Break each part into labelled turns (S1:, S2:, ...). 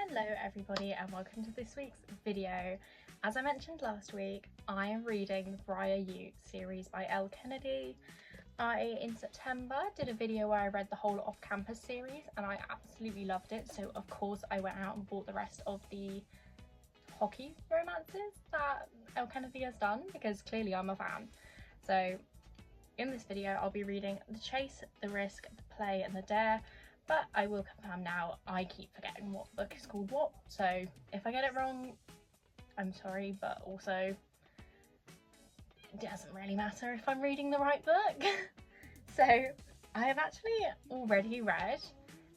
S1: Hello everybody and welcome to this week's video. As I mentioned last week, I am reading the Briar series by Elle Kennedy. In September did a video where I read the whole off-campus series and I absolutely loved it, so of course I went out and bought the rest of the hockey romances that Elle Kennedy has done because clearly I'm a fan. So in this video I'll be reading The Chase, The Risk, The Play and The Dare. But I will confirm now, I keep forgetting what book is called what, so if I get it wrong, I'm sorry, but also it doesn't really matter if I'm reading the right book. So I have actually already read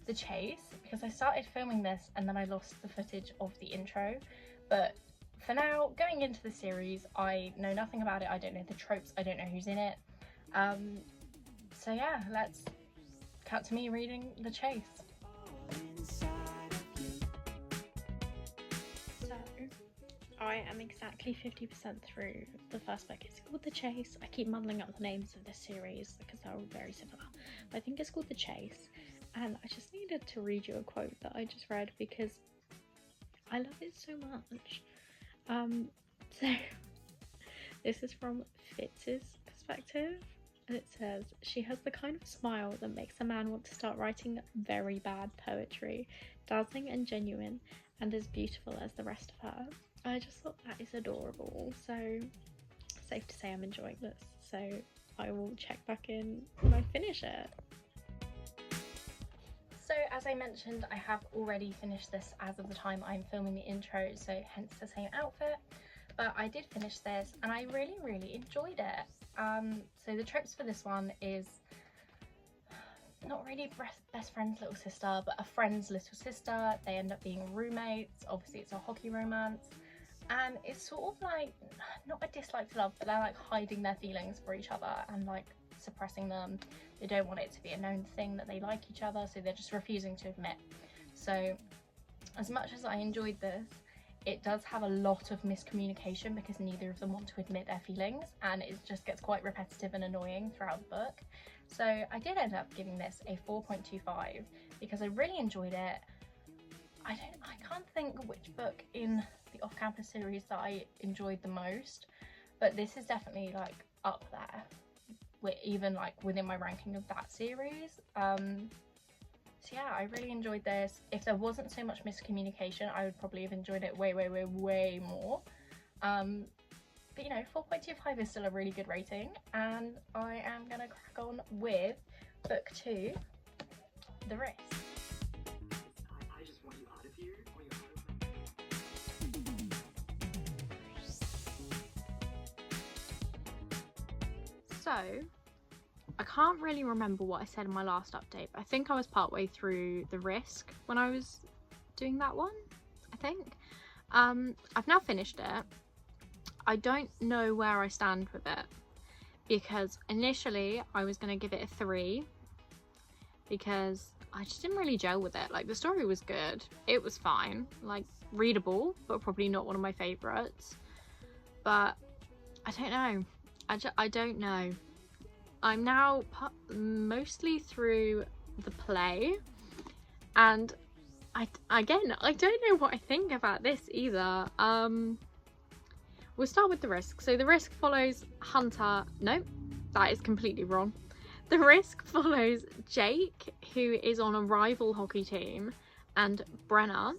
S1: The Chase because I started filming this and then I lost the footage of the intro, but for now, going into the series, I know nothing about it. I don't know the tropes, I don't know who's in it. So yeah, let's cut to me reading The Chase. So, I am exactly 50% through the first book. It's called The Chase. I keep muddling up the names of this series because they're all very similar. But I think it's called The Chase. And I just needed to read you a quote that I just read because I love it so much. So, this is from Fitz's perspective. And it says, "She has the kind of smile that makes a man want to start writing very bad poetry, dazzling and genuine, and as beautiful as the rest of her." I just thought that is adorable, so safe to say I'm enjoying this. So I will check back in when I finish it. So as I mentioned, I have already finished this as of the time I'm filming the intro, so hence the same outfit. But I did finish this and I really enjoyed it. So the tropes for this one is not really best friend's little sister, but a friend's little sister. They end up being roommates. Obviously it's a hockey romance. And it's sort of like, not a dislike to love, but they're like hiding their feelings for each other and like suppressing them. They don't want it to be a known thing that they like each other, so they're just refusing to admit. So as much as I enjoyed this, it does have a lot of miscommunication because neither of them want to admit their feelings, and it just gets quite repetitive and annoying throughout the book. So I did end up giving this a 4.25 because I really enjoyed it. I can't think which book in the off-campus series that I enjoyed the most, but this is definitely like up there, even like within my ranking of that series. So yeah, I really enjoyed this. If there wasn't so much miscommunication, I would probably have enjoyed it way more. But you know, 4.25 is still a really good rating, and I am gonna crack on with book 2, The Risk.
S2: I just want you out of here.
S3: So, I can't really remember what I said in my last update, but I think I was partway through The Risk when I was doing that one, I think. I've now finished it. I don't know where I stand with it, because initially I was going to give it a 3 because I just didn't really gel with it. Like, the story was good, it was fine, like readable, but probably not one of my favourites. But I don't know. I don't know. I'm now mostly through the play, and I don't know what I think about this either. We'll start with The Risk. So The Risk follows Hunter. No, that is completely wrong. The Risk follows Jake, who is on a rival hockey team, and Brenna,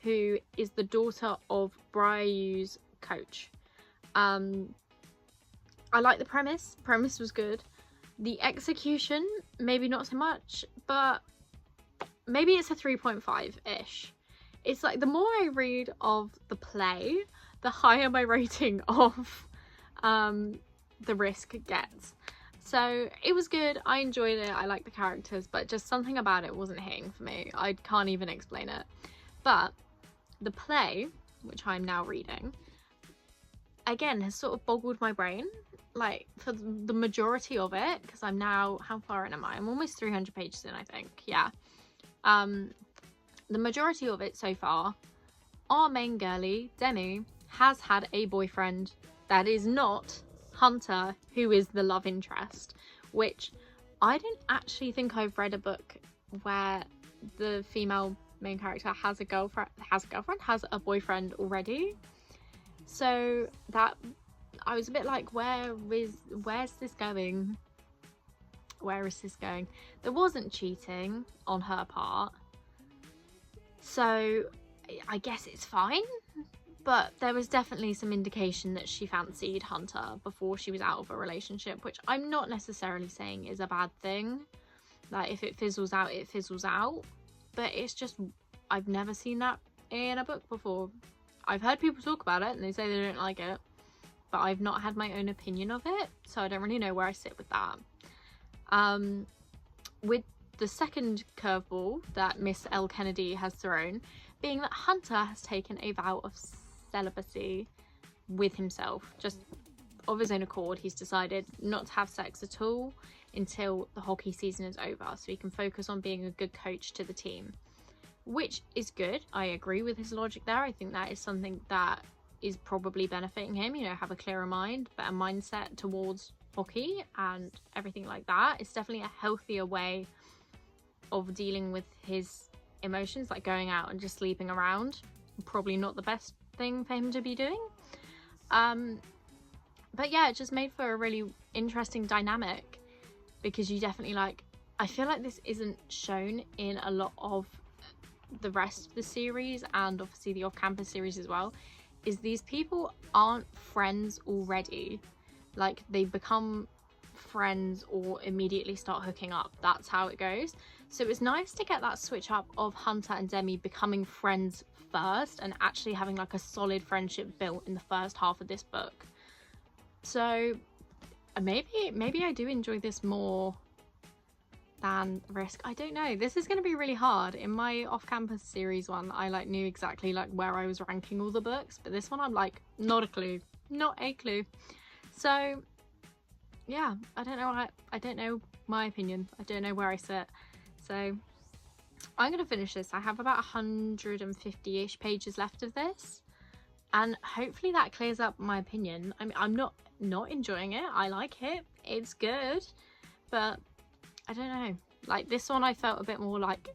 S3: who is the daughter of Briar's coach. I like the premise. Premise was good. The execution, maybe not so much, but maybe it's a 3.5-ish. It's like, the more I read of the play, the higher my rating of The Risk gets. So it was good, I enjoyed it, I like the characters, but just something about it wasn't hitting for me. I can't even explain it. But the play, which I'm now reading, again has sort of boggled my brain, like for the majority of it, because I'm now, how far in am I? I'm almost 300 pages in, I think. Yeah. The majority of it so far, our main girlie, Demi, has had a boyfriend that is not Hunter, who is the love interest, which I don't actually think I've read a book where the female main character has a boyfriend already. So that I was a bit like, where's this going? Where is this going? There wasn't cheating on her part, so I guess it's fine. But there was definitely some indication that she fancied Hunter before she was out of a relationship, which I'm not necessarily saying is a bad thing. Like, if it fizzles out, it fizzles out. But it's just, I've never seen that in a book before. I've heard people talk about it and they say they don't like it, but I've not had my own opinion of it, so I don't really know where I sit with that. With the second curveball that Miss L. Kennedy has thrown, being that Hunter has taken a vow of celibacy with himself. Just of his own accord, he's decided not to have sex at all until the hockey season is over, so he can focus on being a good coach to the team, which is good. I agree with his logic there. I think that is something that is probably benefiting him, you know, have a clearer mind, better mindset towards hockey and everything like that. It's definitely a healthier way of dealing with his emotions, like going out and just sleeping around. Probably not the best thing for him to be doing. But yeah, it just made for a really interesting dynamic, because you definitely, like, I feel like this isn't shown in a lot of the rest of the series, and obviously the off-campus series as well, is these people aren't friends already. Like, they become friends or immediately start hooking up. That's how it goes. So it's nice to get that switch up of Hunter and Demi becoming friends first and actually having like a solid friendship built in the first half of this book. So maybe I do enjoy this more than Risk. I don't know. This is going to be really hard. In my off-campus series one, I like knew exactly like where I was ranking all the books, but this one I'm like, not a clue. So yeah, I don't know. I don't know my opinion. I don't know where I sit. So I'm going to finish this. I have about 150-ish pages left of this, and hopefully that clears up my opinion. I mean, I'm not enjoying it. I like it. It's good, but I don't know. Like, this one I felt a bit more like,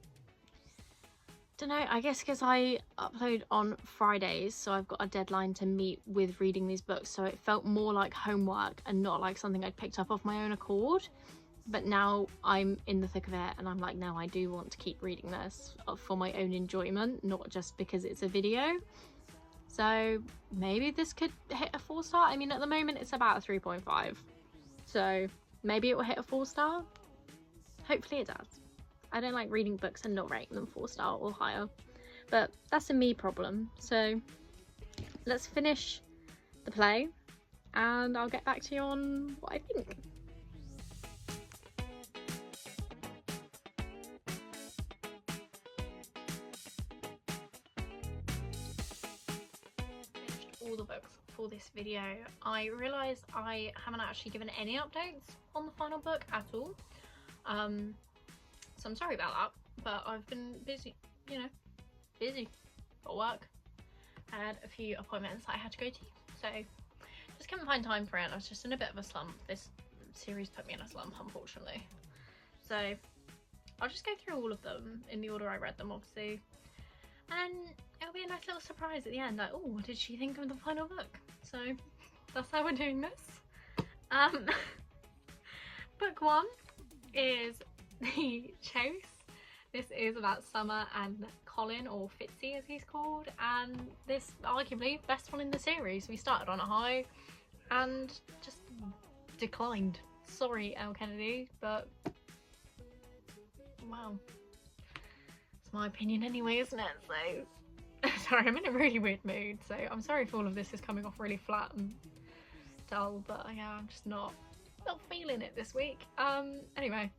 S3: don't know, I guess because I upload on Fridays, so I've got a deadline to meet with reading these books, so it felt more like homework and not like something I'd picked up off my own accord. But now I'm in the thick of it and I'm like, no, I do want to keep reading this for my own enjoyment, not just because it's a video. So maybe this could hit a 4-star. I mean, at the moment it's about a 3.5, so maybe it will hit a 4-star. Hopefully it does. I don't like reading books and not rating them 4-star or higher, but that's a me problem. So let's finish the play and I'll get back to you on what I think. All the books for this video. I realised I haven't actually given any updates on the final book at all. So I'm sorry about that, but I've been busy, you know, got work. I had a few appointments that I had to go to, so just couldn't find time for it. I was just in a bit of a slump. This series put me in a slump, unfortunately. So I'll just go through all of them in the order I read them, obviously, and it'll be a nice little surprise at the end, like, oh, what did she think of the final book? So that's how we're doing this. Book 1 is The Chase. This is about Summer and Colin, or Fitzy as he's called, and this arguably best one in the series. We started on a high and just declined. Sorry, L. Kennedy, but wow, it's my opinion anyway, isn't it? So sorry, I'm in a really weird mood, so I'm sorry if all of this is coming off really flat and dull, but yeah, I'm just not feeling it this week. Anyway,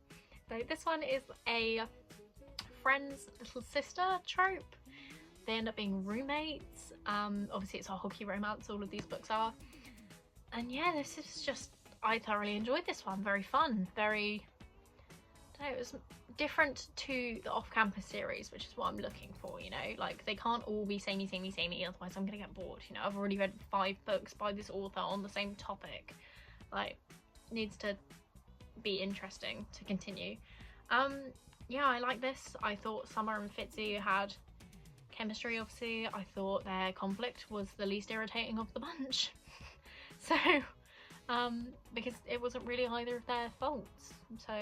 S3: so this one is a friend's little sister trope. They end up being roommates. Obviously it's a hockey romance, all of these books are. And yeah, this is just, I thoroughly enjoyed this one. Very fun, very, I don't know, it was different to the off-campus series, which is what I'm looking for, you know, like they can't all be samey, otherwise I'm gonna get bored, you know. I've already read 5 books by this author on the same topic. Like, needs to be interesting to continue. yeah, I like this. I thought Summer and Fitzy had chemistry, obviously. I thought their conflict was the least irritating of the bunch. So, because it wasn't really either of their faults. So,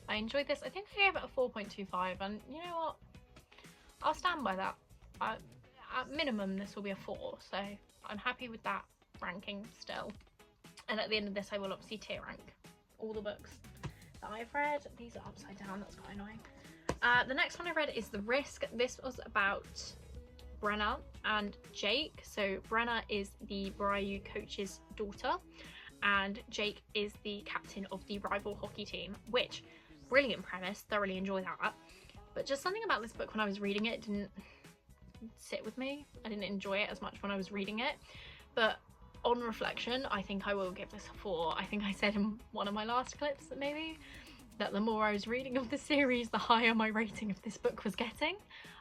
S3: I enjoyed this. I think I gave it a 4.25, and you know what? I'll stand by that. At minimum, this will be a 4, so I'm happy with that ranking still. And at the end of this, I will obviously tier rank all the books that I've read. These are upside down, that's quite annoying. The next one I read is The Risk. This was about Brenna and Jake. So Brenna is the Briar coach's daughter, and Jake is the captain of the rival hockey team, which, brilliant premise, thoroughly enjoy that. But just something about this book when I was reading it didn't sit with me. I didn't enjoy it as much when I was reading it. But on reflection, I think I will give this a 4. I think I said in one of my last clips that maybe that the more I was reading of the series, the higher my rating of this book was getting.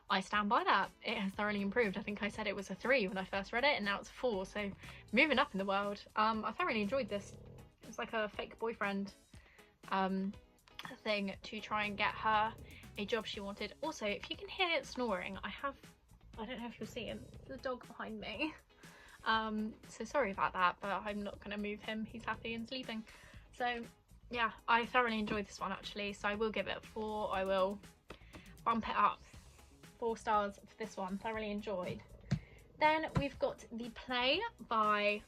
S3: I stand by that. It has thoroughly improved. I think I said it was a 3 when I first read it, and now it's a 4. So moving up in the world. I thoroughly enjoyed this. It was like a fake boyfriend thing to try and get her a job she wanted. Also, if you can hear it snoring, I don't know if you'll see him, the dog behind me. So sorry about that, but I'm not going to move him. He's happy and sleeping. So yeah, I thoroughly enjoyed this one actually, so I will give it a 4. I will bump it up 4 stars for this one. Thoroughly enjoyed. Then we've got the play by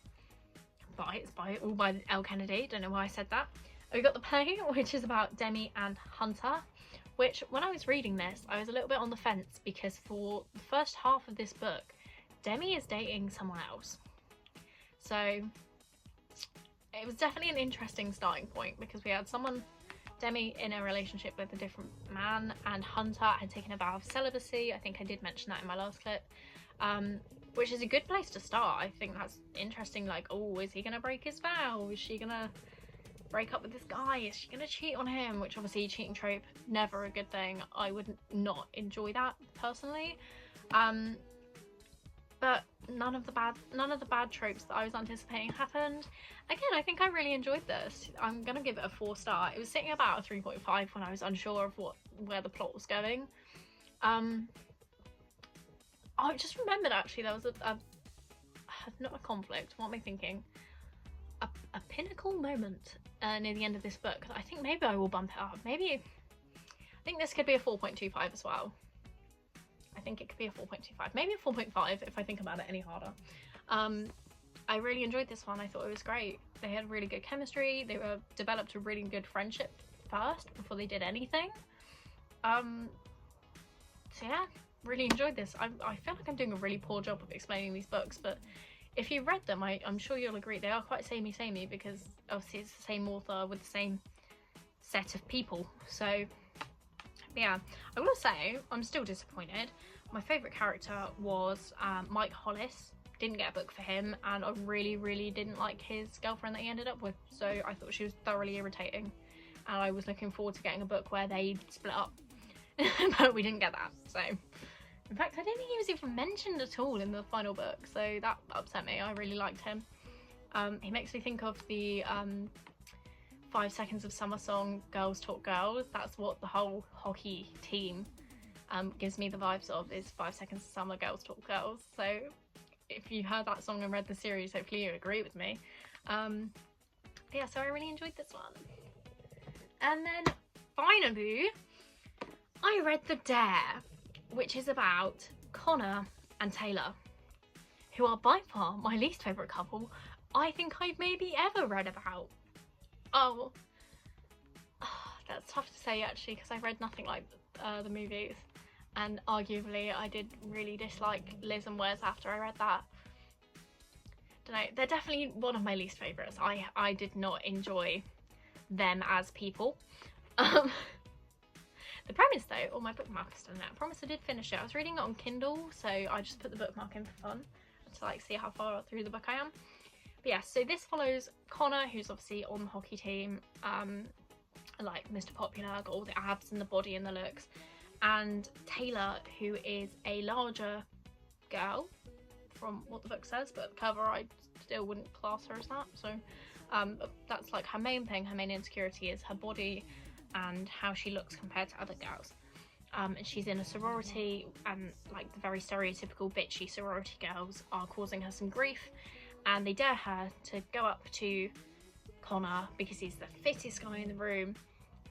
S3: Elle Kennedy. Don't know why I said that. We got the play, which is about Demi and Hunter, which when I was reading this, I was a little bit on the fence because for the first half of this book, Demi is dating someone else. So it was definitely an interesting starting point because we had Demi in a relationship with a different man, and Hunter had taken a vow of celibacy. I think I did mention that in my last clip, which is a good place to start. I think that's interesting. Like, oh, is he going to break his vow? Is she going to break up with this guy? Is she going to cheat on him? Which obviously, cheating trope, never a good thing. I would not enjoy that personally. But none of the bad tropes that I was anticipating happened. Again, I think I really enjoyed this. I'm gonna give it a 4 star. It was sitting about a 3.5 when I was unsure of where the plot was going. I just remembered actually there was not a conflict. What am I thinking? A pinnacle moment near the end of this book. I think maybe I will bump it up. I think this could be a 4.25 as well. I think it could be a 4.25, maybe a 4.5 if I think about it any harder. I really enjoyed this one. I thought it was great. They had really good chemistry. They developed a really good friendship first before they did anything. So yeah, really enjoyed this. I feel like I'm doing a really poor job of explaining these books, but if you've read them, I'm sure you'll agree they are quite samey because obviously it's the same author with the same set of people. So yeah, I will say I'm still disappointed. My favourite character was Mike Hollis. Didn't get a book for him, and I really didn't like his girlfriend that he ended up with, so I thought she was thoroughly irritating, and I was looking forward to getting a book where they split up. But we didn't get that. So in fact, I don't think he was even mentioned at all in the final book, so that upset me. I really liked him. He makes me think of the 5 Seconds of Summer song, Girls Talk Girls. That's what the whole hockey team gives me the vibes of, is 5 Seconds of Summer, Girls Talk Girls. So if you heard that song and read the series, hopefully you agree with me. Yeah, so I really enjoyed this one. And then finally, I read The Dare, which is about Connor and Taylor, who are by far my least favourite couple I think I've maybe ever read about. Oh, that's tough to say actually, because I read nothing like the movies, and arguably I did really dislike Liz and Wes after I read that. Don't know, they're definitely one of my least favourites. I did not enjoy them as people. The premise though, my bookmark is still in it. I promise I did finish it. I was reading it on Kindle, so I just put the bookmark in for fun to like see how far through the book I am. But yeah, so this follows Connor, who's obviously on the hockey team, like Mr. Popular, got all the abs and the body and the looks, and Taylor, who is a larger girl from what the book says, but the cover I still wouldn't class her as that. So that's like her main thing. Her main insecurity is her body,
S1: and how she looks compared to other girls. And she's in a sorority, and like the very stereotypical bitchy sorority girls are causing her some grief, and they dare her to go up to Connor because he's the fittest guy in the room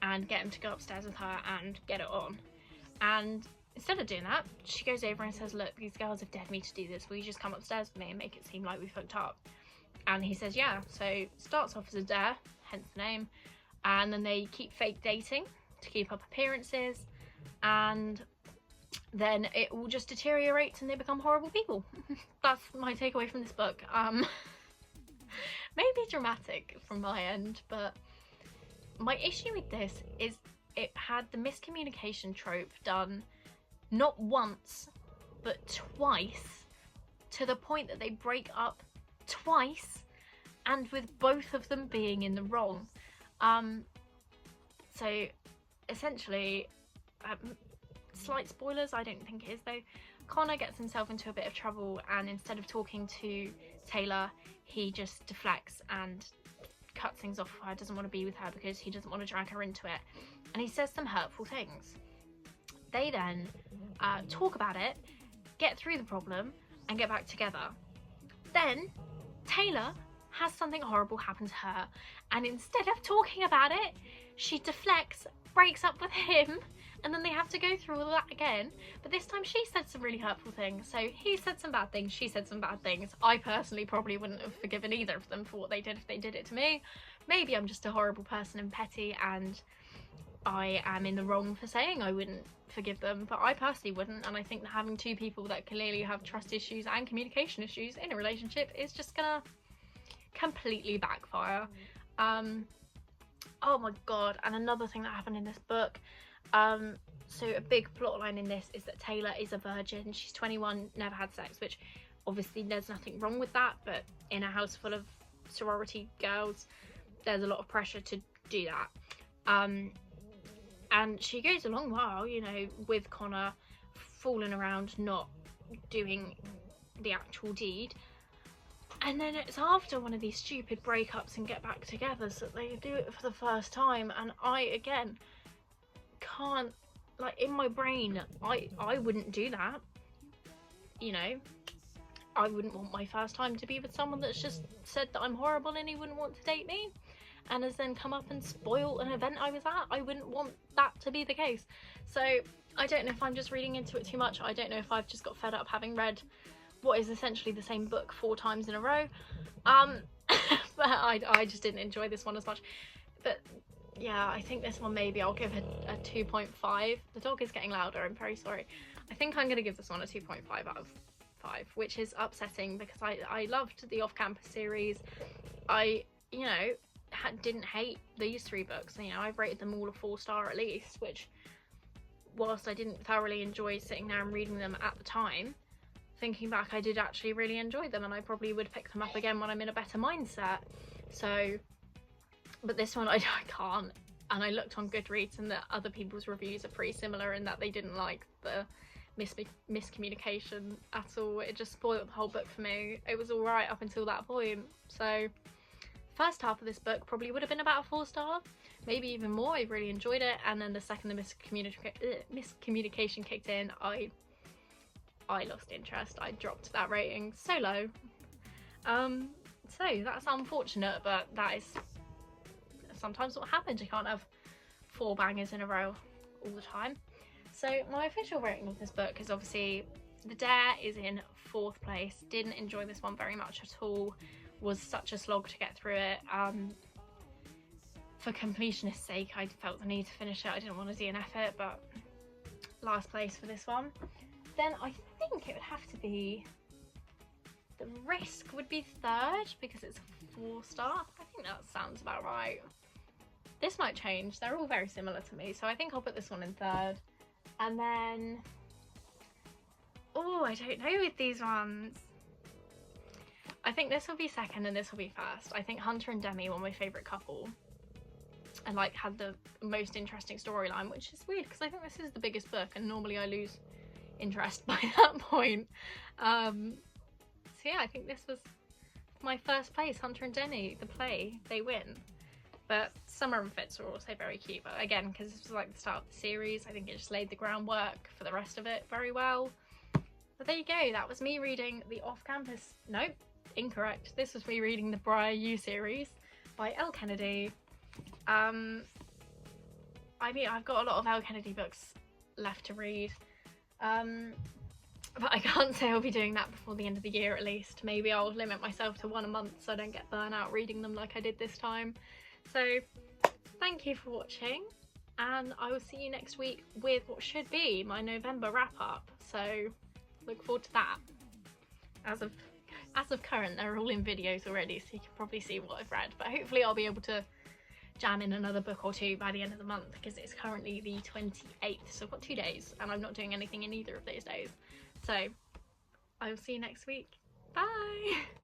S1: and get him to go upstairs with her and get it on. And instead of doing that, she goes over and says, look, these girls have dared me to do this, will you just come upstairs with me and make it seem like we've hooked up? And he says yeah. So starts off as a dare, hence the name, and then they keep fake dating to keep up appearances, and then it all just deteriorates and they become horrible people. That's my takeaway from this book. Maybe dramatic from my end, but my issue with this is it had the miscommunication trope done not once but twice, to the point that they break up twice, and with both of them being in the wrong. So essentially, slight spoilers, I don't think it is though, Connor gets himself into a bit of trouble, and instead of talking to Taylor, he just deflects and cuts things off with her, doesn't want to be with her because he doesn't want to drag her into it, and he says some hurtful things. They then talk about it, get through the problem, and get back together. Then Taylor has something horrible happen to her, and instead of talking about it, she deflects, breaks up with him, and then they have to go through all that again. But this time she said some really hurtful things. So he said some bad things, she said some bad things. I personally probably wouldn't have forgiven either of them for what they did if they did it to me. Maybe I'm just a horrible person and petty, and I am in the wrong for saying I wouldn't forgive them, but I personally wouldn't. And I think that having two people that clearly have trust issues and communication issues in a relationship is just gonna completely backfire. Oh my god, and another thing that happened in this book, so a big plot line in this is that Taylor is a virgin. She's 21, never had sex, which obviously there's nothing wrong with that, but in a house full of sorority girls, there's a lot of pressure to do that. And she goes a long while, you know, with Connor, fooling around, not doing the actual deed. And then it's after one of these stupid breakups and get back together that they do it for the first time. And I, again, can't, like, in my brain, I wouldn't do that. You know, I wouldn't want my first time to be with someone that's just said that I'm horrible and he wouldn't want to date me, and has then come up and spoiled an event I was at. I wouldn't want that to be the case. So I don't know if I'm just reading into it too much. I don't know if I've just got fed up having read what is essentially the same book 4 times in a row. But I just didn't enjoy this one as much. But yeah, I think this one maybe I'll give it a 2.5. The dog is getting louder, I'm very sorry. I think I'm going to give this one a 2.5 out of 5, which is upsetting because I loved the Off-Campus series. I, you know, didn't hate these 3 books. You know, I've rated them all a 4-star at least, which, whilst I didn't thoroughly enjoy sitting there and reading them at the time, thinking back, I did actually really enjoy them, and I probably would pick them up again when I'm in a better mindset. So, but this one I can't. And I looked on Goodreads, and that other people's reviews are pretty similar in that they didn't like the miscommunication at all. It just spoiled the whole book for me. It was alright up until that point. So first half of this book probably would have been about a 4-star, maybe even more. I really enjoyed it, and then the second the miscommunication kicked in, I lost interest. I dropped that rating so low. So that's unfortunate, but that is sometimes what happens. You can't have 4 bangers in a row all the time. So my official rating of this book is obviously The Dare is in 4th place. Didn't enjoy this one very much at all. Was such a slog to get through it. For completionist's sake, I felt the need to finish it. I didn't want to DNF it, but last place for this one. Then I think it would have to be The Risk would be 3rd because it's a 4-star. I think that sounds about right. This might change. They're all very similar to me, so I think I'll put this one in 3rd. And then, oh, I don't know with these ones. I think this will be 2nd and this will be 1st. I think Hunter and Demi were my favourite couple, and like had the most interesting storyline, which is weird because I think this is the biggest book and normally I lose interest by that point. So yeah, I think this was my 1st place. Hunter and Demi, the play, they win. But Summer and Fits were also very cute, but again, because this was like the start of the series, I think it just laid the groundwork for the rest of it very well. But there you go, that was me reading the off-campus, nope, incorrect. This was me reading the Briar U series by Elle Kennedy. I mean, I've got a lot of Elle Kennedy books left to read, but I can't say I'll be doing that before the end of the year at least. Maybe I'll limit myself to one a month so I don't get burnt out reading them like I did this time. So thank you for watching, and I will see you next week with what should be my November wrap up. So look forward to that. As of current, they're all in videos already, so you can probably see what I've read, but hopefully I'll be able to jam in another book or two by the end of the month, because it's currently the 28th, so I've got 2 days and I'm not doing anything in either of those days. So I will see you next week. Bye!